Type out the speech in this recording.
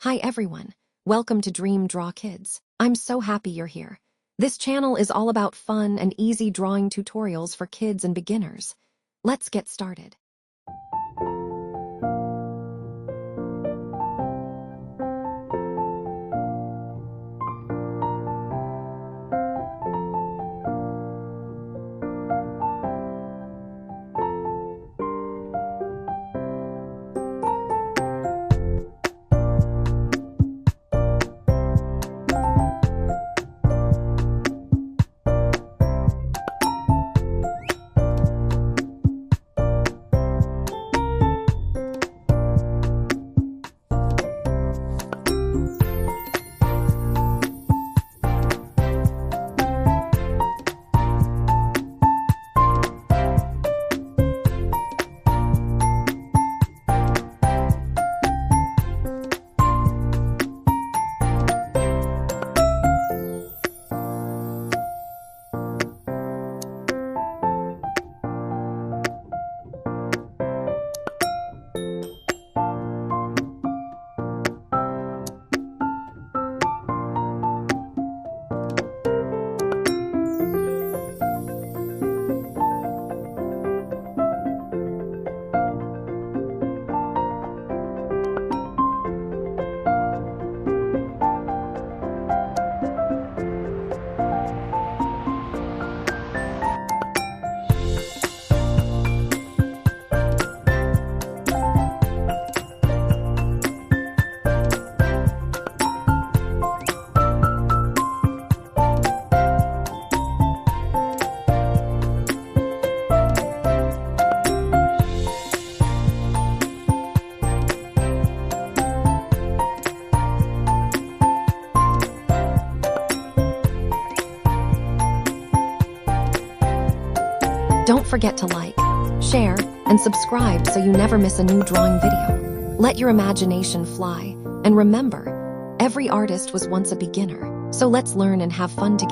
Hi everyone, welcome to Dream Draw Kids. I'm so happy you're here. This channel is all about fun and easy drawing tutorials for kids and beginners. Let's get started. Don't forget to like, share, and subscribe so you never miss a new drawing video. Let your imagination fly, and remember, every artist was once a beginner, so let's learn and have fun together.